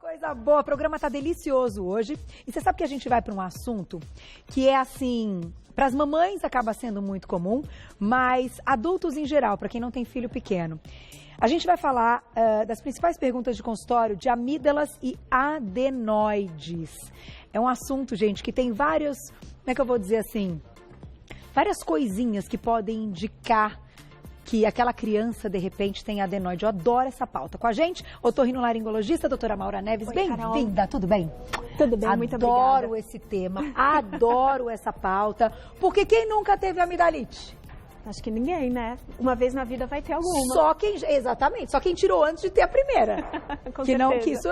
Coisa boa, o programa tá delicioso hoje. E você sabe que a gente vai para um assunto que é assim, para as mamães acaba sendo muito comum, mas adultos em geral, para quem não tem filho pequeno. A gente vai falar das principais perguntas de consultório de amígdalas e adenoides. É um assunto, gente, que tem vários, como é que eu vou dizer assim, várias coisinhas que podem indicar que aquela criança, de repente, tem adenoide. Eu adoro essa pauta. Com a gente, otorrinolaringologista, doutora Maura Neves. Bem-vinda, tudo bem? Tudo bem, muito obrigada. Adoro esse tema, adoro essa pauta, porque quem nunca teve amidalite? Acho que ninguém, né? Uma vez na vida vai ter alguma. Exatamente, só quem tirou antes de ter a primeira. Com que certeza. isso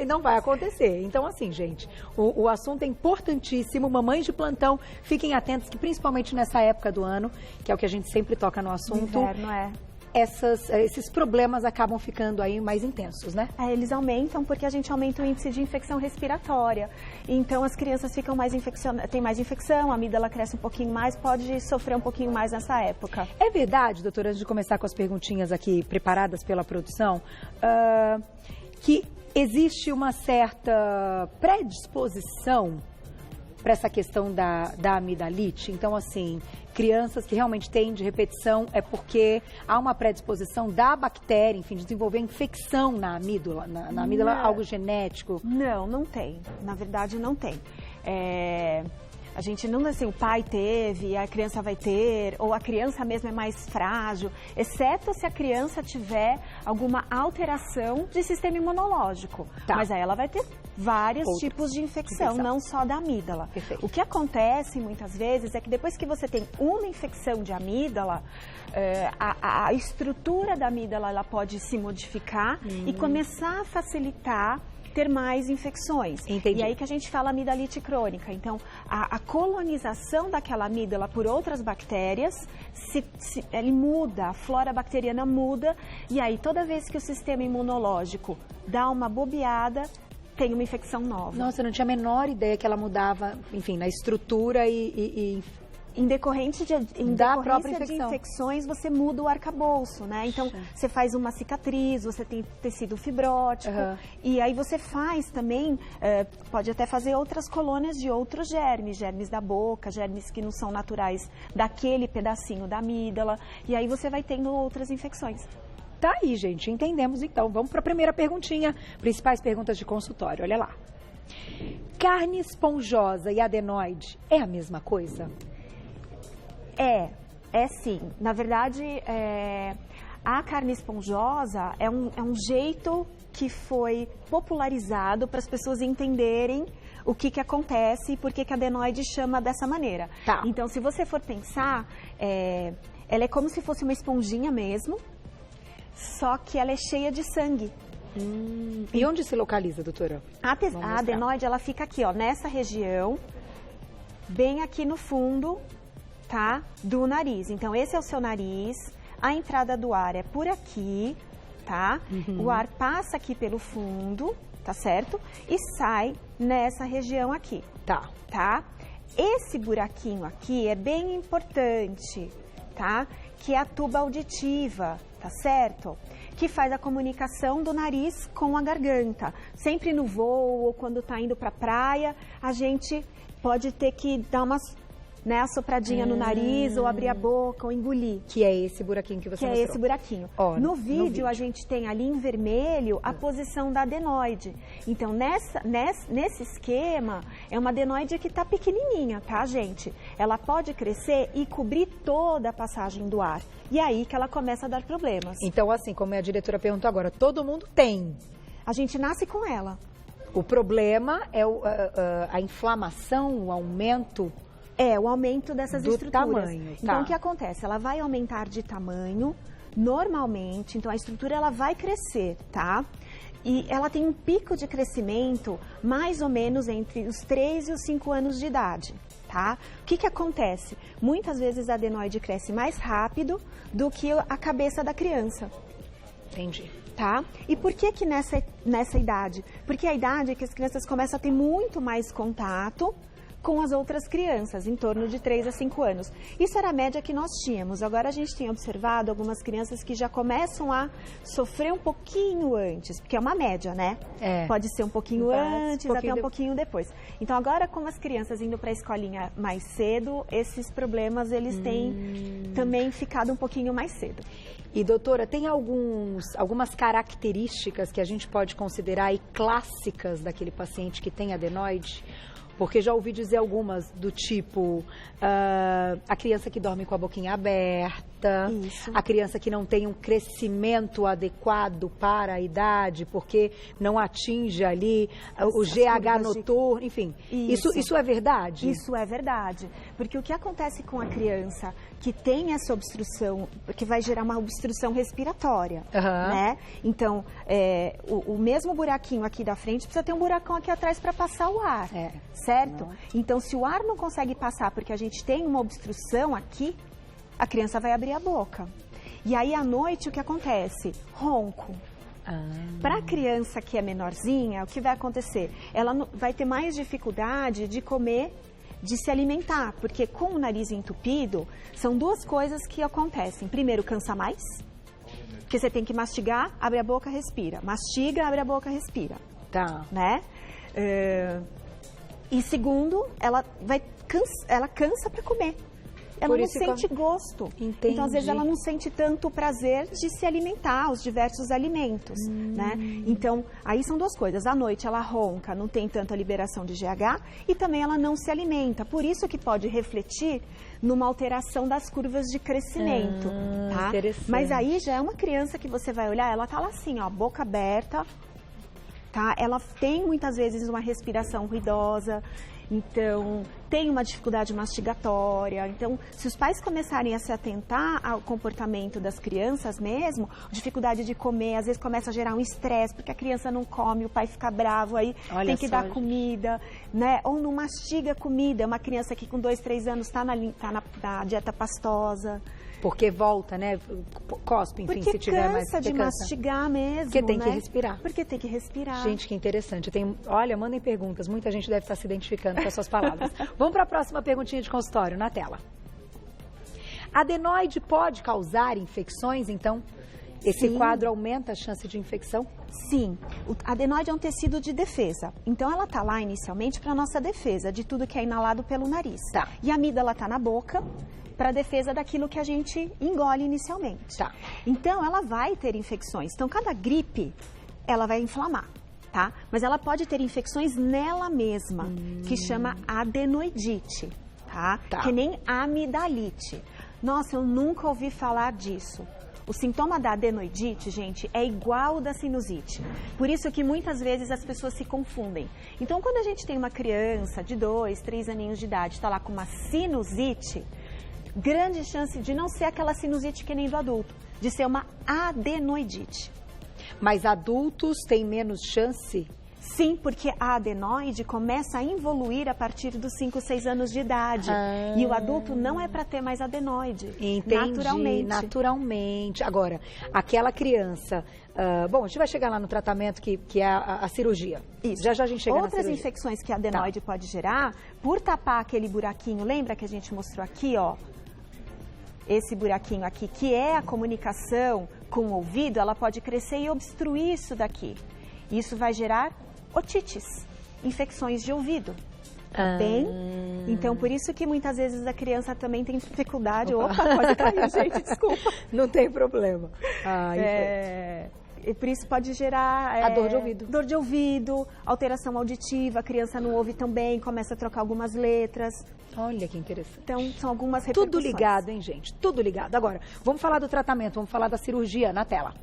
não vai acontecer. Então, assim, gente, o assunto é importantíssimo. Mamães de plantão, fiquem atentas que principalmente nessa época do ano, que é o que a gente sempre toca no assunto. Inverno, esses problemas acabam ficando aí mais intensos, né? Eles aumentam porque a gente aumenta o índice de infecção respiratória. Então as crianças ficam mais tem mais infecção, a amígdala cresce um pouquinho mais, pode sofrer um pouquinho mais nessa época. É verdade, doutora, antes de começar com as perguntinhas aqui preparadas pela produção, que existe uma certa predisposição para essa questão da amidalite? Então, assim, crianças que realmente têm de repetição é porque há uma predisposição da bactéria, enfim, de desenvolver infecção na amígdala, na amígdala, algo genético? Não tem. Na verdade, não tem. A gente não, assim, o pai teve, a criança vai ter, ou a criança mesmo é mais frágil, exceto se a criança tiver alguma alteração de sistema imunológico. Tá. Mas aí ela vai ter vários tipos de infecção, não só da amígdala. Perfeito. O que acontece muitas vezes é que depois que você tem uma infecção de amígdala, a estrutura da amígdala ela pode se modificar e começar a facilitar ter mais infecções. Entendi. E aí que a gente fala amidalite crônica. Então, a colonização daquela amígdala por outras bactérias, ele muda, a flora bacteriana muda, e aí toda vez que o sistema imunológico dá uma bobeada, tem uma infecção nova. Nossa, eu não tinha a menor ideia que ela mudava, enfim, na estrutura Em decorrência de infecções, você muda o arcabouço, né? Então, você faz uma cicatriz, você tem tecido fibrótico, e aí você faz também, pode até fazer outras colônias de outros germes da boca, germes que não são naturais daquele pedacinho da amígdala, e aí você vai tendo outras infecções. Tá aí, gente, entendemos então. Vamos para a primeira perguntinha, principais perguntas de consultório, olha lá. Carne esponjosa e adenoide é a mesma coisa? É sim. Na verdade, a carne esponjosa é um jeito que foi popularizado para as pessoas entenderem o que acontece e por que a adenoide chama dessa maneira. Tá. Então, se você for pensar, ela é como se fosse uma esponjinha mesmo, só que ela é cheia de sangue. E onde se localiza, doutora? A adenoide, ela fica aqui, ó, nessa região, bem aqui no fundo, tá, do nariz. Então, esse é o seu nariz, a entrada do ar é por aqui, tá? O ar passa aqui pelo fundo, tá certo? E sai nessa região aqui, tá? Esse buraquinho aqui é bem importante, tá? Que é a tuba auditiva, tá certo? Que faz a comunicação do nariz com a garganta. Sempre no voo ou quando tá indo pra praia, a gente pode ter que dar umas assopradinha no nariz, ou abrir a boca, ou engolir. Que é esse buraquinho que você mostrou. Que é esse buraquinho. No vídeo, a gente tem ali em vermelho a posição da adenoide. Então, nesse esquema, é uma adenoide que está pequenininha, tá, gente? Ela pode crescer e cobrir toda a passagem do ar. E aí que ela começa a dar problemas. Então, assim, como a diretora perguntou agora, todo mundo tem. A gente nasce com ela. O problema é a inflamação, o aumento... O aumento dessas estruturas. Tamanho, tá. Então, o que acontece? Ela vai aumentar de tamanho, normalmente, então a estrutura ela vai crescer, tá? E ela tem um pico de crescimento mais ou menos entre os 3 e os 5 anos de idade, tá? O que acontece? Muitas vezes a adenoide cresce mais rápido do que a cabeça da criança. Entendi. Tá? E por que nessa idade? Porque é a idade que as crianças começam a ter muito mais contato com as outras crianças, em torno de 3 a 5 anos. Isso era a média que nós tínhamos. Agora a gente tem observado algumas crianças que já começam a sofrer um pouquinho antes, porque é uma média, né? Pode ser um pouquinho antes, até um pouquinho depois. Então agora, como as crianças indo para a escolinha mais cedo, esses problemas eles têm também ficado um pouquinho mais cedo. E doutora, tem algumas características que a gente pode considerar aí clássicas daquele paciente que tem adenoide? Porque já ouvi dizer algumas do tipo, a criança que dorme com a boquinha aberta, a criança que não tem um crescimento adequado para a idade, porque não atinge ali o GH noturno, enfim. Isso é verdade? Isso é verdade, porque o que acontece com a criança que tem essa obstrução, que vai gerar uma obstrução respiratória, né? Então, o mesmo buraquinho aqui da frente precisa ter um buracão aqui atrás para passar o ar. Certo? Então, se o ar não consegue passar porque a gente tem uma obstrução aqui, a criança vai abrir a boca. E aí, à noite, o que acontece? Ronco. Para a criança que é menorzinha, o que vai acontecer? Ela vai ter mais dificuldade de comer, de se alimentar, porque com o nariz entupido, são duas coisas que acontecem. Primeiro, cansa mais, porque você tem que mastigar, abre a boca, respira. Mastiga, abre a boca, respira. Né? E segundo, ela cansa para comer. Ela não sente gosto. Entendi. Então, às vezes, ela não sente tanto prazer de se alimentar, os diversos alimentos, né? Então, aí são duas coisas. À noite, ela ronca, não tem tanta liberação de GH e também ela não se alimenta. Por isso que pode refletir numa alteração das curvas de crescimento, tá? Mas aí já é uma criança que você vai olhar, ela tá lá assim, ó, boca aberta, tá? Ela tem muitas vezes uma respiração ruidosa, então tem uma dificuldade mastigatória. Então, se os pais começarem a se atentar ao comportamento das crianças mesmo, dificuldade de comer, às vezes começa a gerar um estresse, porque a criança não come, o pai fica bravo, aí tem que dar comida, né? Ou não mastiga comida, é uma criança que com 2, 3 anos está na dieta pastosa. Porque volta, né? Cospe, enfim, porque se tiver mais... Porque cansa de mastigar mesmo, porque tem, né? que respirar. Porque tem que respirar. Gente, que interessante. Olha, mandem perguntas. Muita gente deve estar se identificando com as suas palavras. Vamos para a próxima perguntinha de consultório, na tela. Adenoide pode causar infecções, então? Esse quadro aumenta a chance de infecção? Sim. O adenoide é um tecido de defesa. Então, ela está lá inicialmente para a nossa defesa, de tudo que é inalado pelo nariz. E a amígdala está na boca, para a defesa daquilo que a gente engole inicialmente. Então, ela vai ter infecções. Então, cada gripe, ela vai inflamar, tá? Mas ela pode ter infecções nela mesma, que chama adenoidite, tá? Que nem amidalite. Nossa, eu nunca ouvi falar disso. O sintoma da adenoidite, gente, é igual ao da sinusite. Por isso que muitas vezes as pessoas se confundem. Então, quando a gente tem uma criança de 2, 3 aninhos de idade, está lá com uma sinusite, grande chance de não ser aquela sinusite que nem do adulto, de ser uma adenoidite. Mas adultos têm menos chance? Sim, porque a adenoide começa a evoluir a partir dos 5, 6 anos de idade. E o adulto não é para ter mais adenoide. Entendi, naturalmente. Agora, aquela criança... bom, a gente vai chegar lá no tratamento que é a cirurgia. Isso. Já a gente chega na Outras cirurgia. infecções que a adenoide pode gerar, por tapar aquele buraquinho, lembra que a gente mostrou aqui, ó? Esse buraquinho aqui, que é a comunicação com o ouvido, ela pode crescer e obstruir isso daqui. Isso vai gerar otites, infecções de ouvido. Bem? Então, por isso que muitas vezes a criança também tem dificuldade. Opa, quase caiu, gente, desculpa. Não tem problema. E por isso pode gerar... a dor de ouvido. Dor de ouvido, alteração auditiva, a criança não ouve tão bem, começa a trocar algumas letras. Olha que interessante. Então, são algumas repercussões. Tudo ligado, hein, gente? Tudo ligado. Agora, vamos falar do tratamento, vamos falar da cirurgia na tela.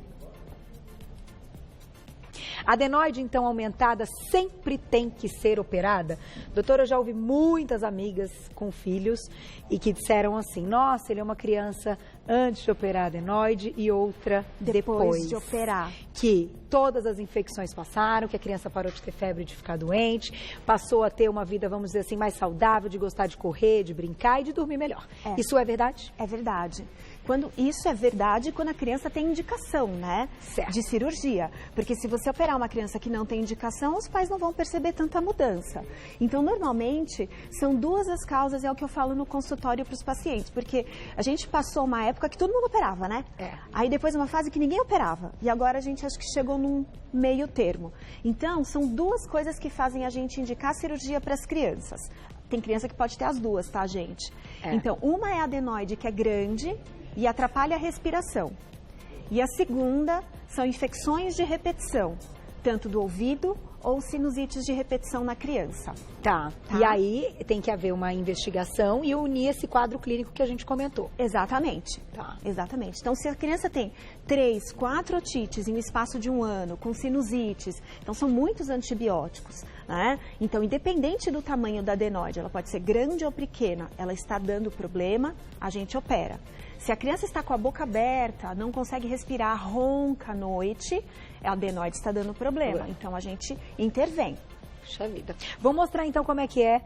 A adenoide, então, aumentada sempre tem que ser operada? Doutora, eu já ouvi muitas amigas com filhos e que disseram assim, nossa, ele é uma criança antes de operar a adenoide e outra depois de operar. Que todas as infecções passaram, que a criança parou de ter febre, de ficar doente, passou a ter uma vida, vamos dizer assim, mais saudável, de gostar de correr, de brincar e de dormir melhor. Isso é verdade? É verdade. Isso é verdade quando a criança tem indicação, né? Certo. De cirurgia. Porque se você operar uma criança que não tem indicação, os pais não vão perceber tanta mudança. Então, normalmente, são duas as causas, é o que eu falo no consultório para os pacientes. Porque a gente passou uma época que todo mundo operava, né? Aí depois uma fase que ninguém operava. E agora a gente acho que chegou num meio termo. Então, são duas coisas que fazem a gente indicar cirurgia para as crianças. Tem criança que pode ter as duas, tá, gente? Então, uma é a adenoide, que é grande e atrapalha a respiração. E a segunda são infecções de repetição, tanto do ouvido ou sinusites de repetição na criança. Tá. E aí tem que haver uma investigação e unir esse quadro clínico que a gente comentou. Exatamente. Tá. Exatamente. Então, se a criança tem 3, 4 otites em um espaço de um ano, com sinusites, então são muitos antibióticos, né? Então, independente do tamanho da adenoide, ela pode ser grande ou pequena, ela está dando problema, a gente opera. Se a criança está com a boca aberta, não consegue respirar, ronca à noite, a adenoide está dando problema. Então, a gente intervém. Puxa vida. Vamos mostrar então como é que é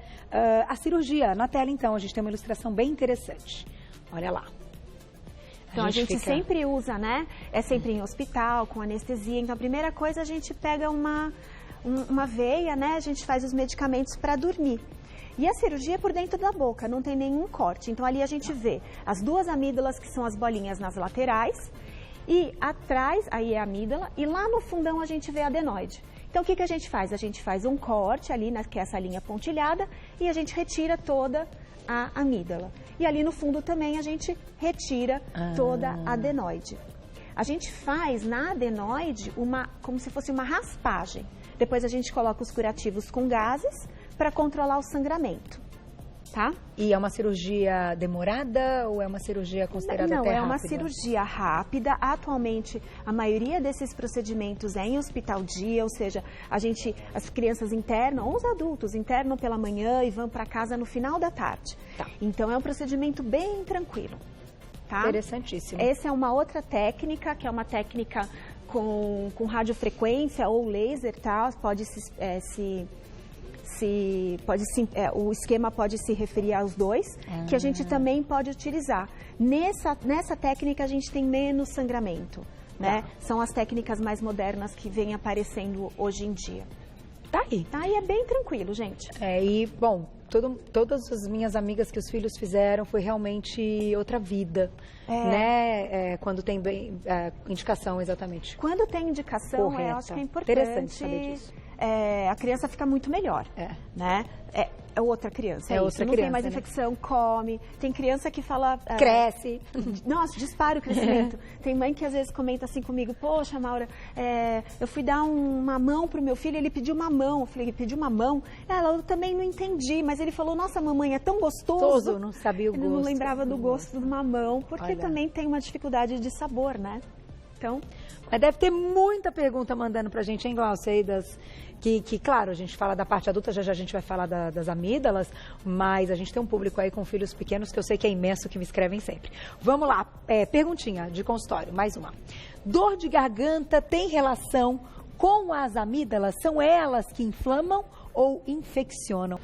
a cirurgia. Na tela, então, a gente tem uma ilustração bem interessante. Olha lá. Então, a gente sempre usa, né? É sempre em hospital, com anestesia. Então, a primeira coisa, a gente pega uma veia, né? A gente faz os medicamentos para dormir. E a cirurgia é por dentro da boca, não tem nenhum corte. Então, ali a gente vê as duas amígdalas, que são as bolinhas nas laterais, e atrás, aí é a amígdala, e lá no fundão a gente vê a adenoide. Então, o que a gente faz? A gente faz um corte ali, que é essa linha pontilhada, e a gente retira toda a amígdala. E ali no fundo também a gente retira toda a adenoide. A gente faz na adenoide como se fosse uma raspagem. Depois a gente coloca os curativos com gases para controlar o sangramento, tá? E é uma cirurgia demorada ou é uma cirurgia considerada Não, até rápida? Não, é uma cirurgia rápida. Atualmente, a maioria desses procedimentos é em hospital dia, ou seja, as crianças internam, ou os adultos internam pela manhã e vão para casa no final da tarde. Tá. Então, é um procedimento bem tranquilo, tá? Interessantíssimo. Essa é uma outra técnica, que é uma técnica com radiofrequência ou laser, tá? O esquema pode se referir aos dois, que a gente também pode utilizar. Nessa técnica a gente tem menos sangramento, né? São as técnicas mais modernas que vêm aparecendo hoje em dia. Tá aí. Tá aí, é bem tranquilo, gente. Bom, todas as minhas amigas que os filhos fizeram foi realmente outra vida, né? Quando tem indicação, exatamente. Quando tem indicação, eu acho que é importante. Interessante saber disso. A criança fica muito melhor, né? É outra criança, outra criança, não tem mais infecção, come. Tem criança que fala... Cresce. Nossa, dispara o crescimento. Tem mãe que às vezes comenta assim comigo, poxa, Maura, eu fui dar uma mão pro meu filho, ele pediu uma mão. Eu falei, ele pediu uma mão? Eu também não entendi, mas ele falou, nossa, mamãe, é tão gostoso. Não sabia o gosto. Ele não lembrava do gosto de uma mão, porque também tem uma dificuldade de sabor, né? Então... Mas deve ter muita pergunta mandando pra gente, hein, Glaucia, aí que, claro, a gente fala da parte adulta, já a gente vai falar das amígdalas, mas a gente tem um público aí com filhos pequenos que eu sei que é imenso, que me escrevem sempre. Vamos lá, perguntinha de consultório, mais uma. Dor de garganta tem relação com as amígdalas? São elas que inflamam ou infeccionam?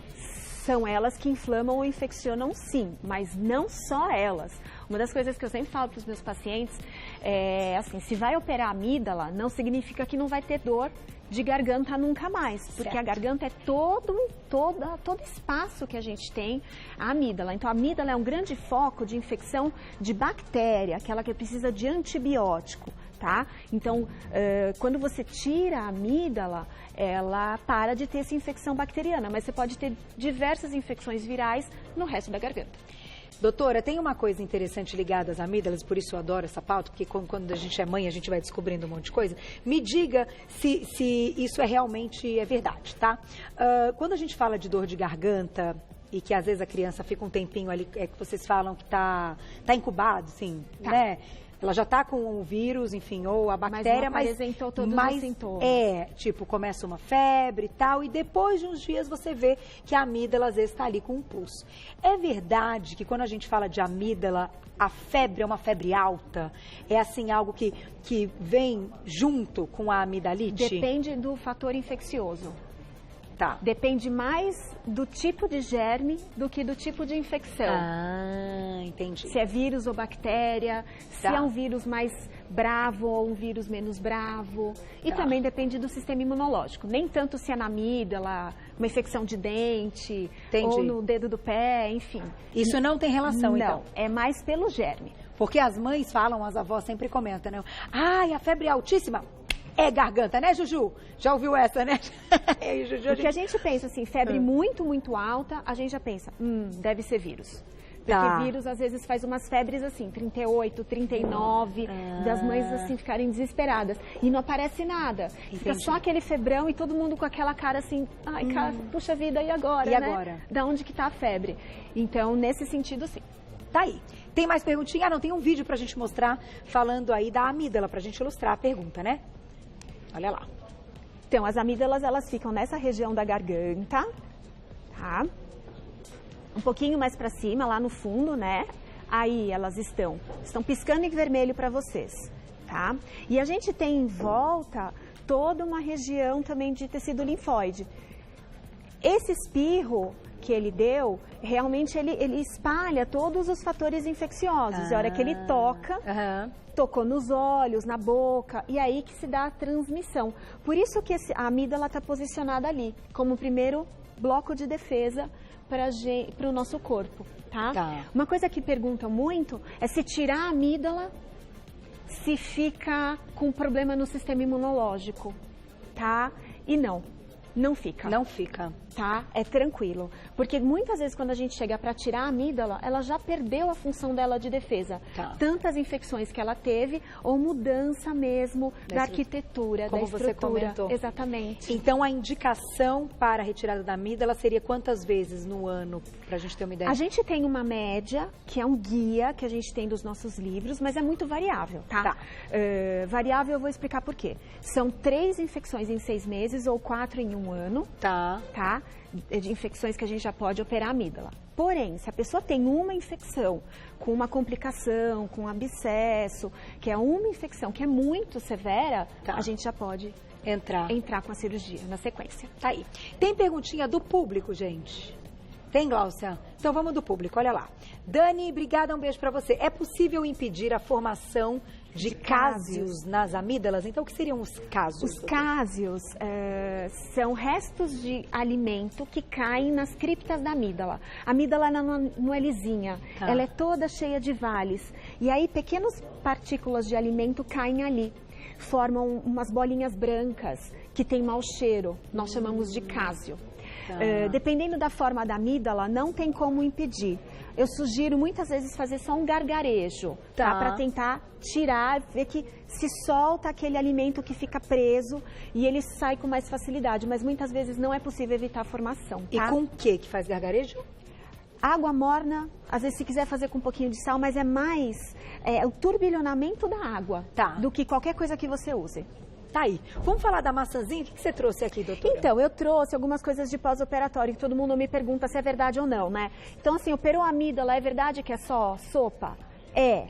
São elas que inflamam ou infeccionam, sim, mas não só elas. Uma das coisas que eu sempre falo para os meus pacientes é assim, se vai operar a amígdala, não significa que não vai ter dor de garganta nunca mais, porque certo. A garganta é todo espaço que a gente tem, a amígdala. Então, a amígdala é um grande foco de infecção de bactéria, aquela que precisa de antibiótico, tá? Então, quando você tira a amígdala, ela para de ter essa infecção bacteriana, mas você pode ter diversas infecções virais no resto da garganta. Doutora, tem uma coisa interessante ligada às amígdalas, por isso eu adoro essa pauta, porque quando a gente é mãe, a gente vai descobrindo um monte de coisa. Me diga se isso realmente é verdade, tá? Quando a gente fala de dor de garganta e que às vezes a criança fica um tempinho ali, que vocês falam que tá incubado, assim, né? Ela já tá com o vírus, enfim, ou a bactéria, mas apresentou todos os sintomas. Tipo, começa uma febre e tal, e depois de uns dias você vê que a amígdala às vezes está ali com um pulso. É verdade que quando a gente fala de amígdala, a febre é uma febre alta? É assim, algo que vem junto com a amidalite? Depende do fator infeccioso. Tá. Depende mais do tipo de germe do que do tipo de infecção. Ah, entendi. Se é vírus ou bactéria, se é um vírus mais bravo ou um vírus menos bravo. E também depende do sistema imunológico. Nem tanto se é na amígdala, uma infecção de dente, ou no dedo do pé, enfim. Isso não tem relação, então? Não, é mais pelo germe. Porque as mães falam, as avós sempre comentam, né? Ai, a febre é altíssima. É garganta, né, Juju? Já ouviu essa, né? Juju, porque a gente pensa assim, febre muito, muito alta, a gente já pensa, deve ser vírus. Porque vírus, às vezes, faz umas febres assim, 38, 39, das mães, assim, ficarem desesperadas. E não aparece nada. Fica só aquele febrão e todo mundo com aquela cara assim, ai, cara, puxa vida, e agora, né? Agora? Da onde que tá a febre? Então, nesse sentido, sim. Tá aí. Tem mais perguntinha? Ah, não, tem um vídeo pra gente mostrar, falando aí da amígdala, pra gente ilustrar a pergunta, né? Olha lá. Então, as amígdalas, elas ficam nessa região da garganta, tá? Um pouquinho mais para cima, lá no fundo, né? Aí elas estão piscando em vermelho para vocês, tá? E a gente tem em volta toda uma região também de tecido linfóide. Esse espirro que ele deu, realmente ele espalha todos os fatores infecciosos. A hora que ele toca, tocou nos olhos, na boca, e aí que se dá a transmissão. Por isso que a amígdala está posicionada ali, como o primeiro bloco de defesa para o nosso corpo, tá? Uma coisa que perguntam muito é se tirar a amígdala, se fica com problema no sistema imunológico, tá? E não fica. Não fica. Tá? É tranquilo. Porque muitas vezes quando a gente chega para tirar a amígdala, ela já perdeu a função dela de defesa. Tantas infecções que ela teve ou mudança mesmo da arquitetura, da estrutura. Como você comentou. Exatamente. Então a indicação para a retirada da amígdala seria quantas vezes no ano, para a gente ter uma ideia? A gente tem uma média, que é um guia que a gente tem dos nossos livros, mas é muito variável, tá? Variável eu vou explicar por quê. São 3 infecções em 6 meses ou 4 em 1 ano. Tá? De infecções que a gente já pode operar a amígdala. Porém, se a pessoa tem uma infecção com uma complicação, com um abscesso, que é uma infecção que é muito severa, a gente já pode entrar com a cirurgia na sequência. Tá aí. Tem perguntinha do público, gente? Tem, Gláucia? Então vamos do público, olha lá. Dani, obrigada, um beijo pra você. É possível impedir a formação de cásios nas amígdalas? Então, o que seriam os cásios? Os cásios são restos de alimento que caem nas criptas da amígdala. A amígdala não é lisinha, ela é toda cheia de vales. E aí, pequenas partículas de alimento caem ali. Formam umas bolinhas brancas que têm mau cheiro. Nós chamamos de cásio. Dependendo da forma da amígdala, não tem como impedir. Eu sugiro muitas vezes fazer só um gargarejo, para tentar tirar, ver que se solta aquele alimento que fica preso e ele sai com mais facilidade, mas muitas vezes não é possível evitar a formação. E com o que faz gargarejo? Água morna, às vezes se quiser fazer com um pouquinho de sal, mas é mais o turbilhonamento da água do que qualquer coisa que você use. Tá aí. Vamos falar da maçãzinha? O que você trouxe aqui, doutora? Então, eu trouxe algumas coisas de pós-operatório, que todo mundo me pergunta se é verdade ou não, né? Então, assim, operou a amígdala, é verdade que é só sopa? É.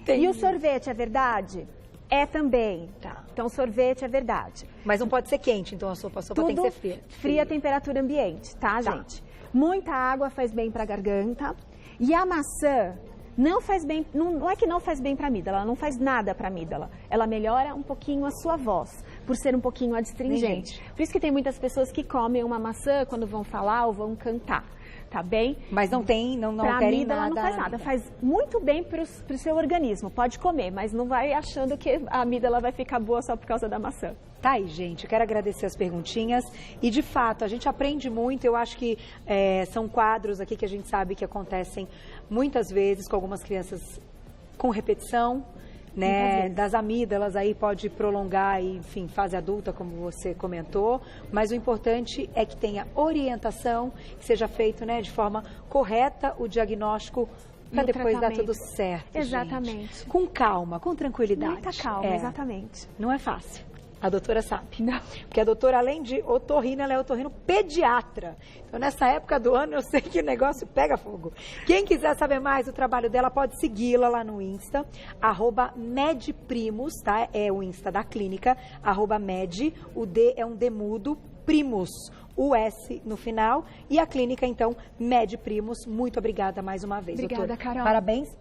E o sorvete é verdade? É também. Então, sorvete é verdade. Mas não pode ser quente, então a sopa tem que ser fria. Fria a temperatura ambiente, tá, gente? Muita água faz bem pra garganta. E a maçã não faz bem, não é que não faz bem para a amígdala, ela não faz nada para a amígdala. Ela melhora um pouquinho a sua voz, por ser um pouquinho adstringente. Por isso que tem muitas pessoas que comem uma maçã quando vão falar ou vão cantar, tá bem? Mas não pra amígdala não faz nada, faz muito bem para o seu organismo. Pode comer, mas não vai achando que a amígdala vai ficar boa só por causa da maçã. Tá aí, gente. Eu quero agradecer as perguntinhas. E, de fato, a gente aprende muito. Eu acho que são quadros aqui que a gente sabe que acontecem muitas vezes com algumas crianças com repetição, né? Das amígdalas, aí pode prolongar, enfim, fase adulta, como você comentou. Mas o importante é que tenha orientação, que seja feito, né, de forma correta o diagnóstico para depois dar tudo certo. Exatamente. Gente. Com calma, com tranquilidade. Muita calma, exatamente. Não é fácil. A doutora sabe. Não. Porque a doutora, além de otorrino, ela é otorrino pediatra. Então, nessa época do ano, eu sei que o negócio pega fogo. Quem quiser saber mais do trabalho dela, pode segui-la lá no Insta, @medprimus, tá? É o Insta da clínica, @med, o D é um D mudo, Primus, o S no final. E a clínica, então, Med Primus. Muito obrigada mais uma vez, Obrigada, doutora. Carol. Parabéns.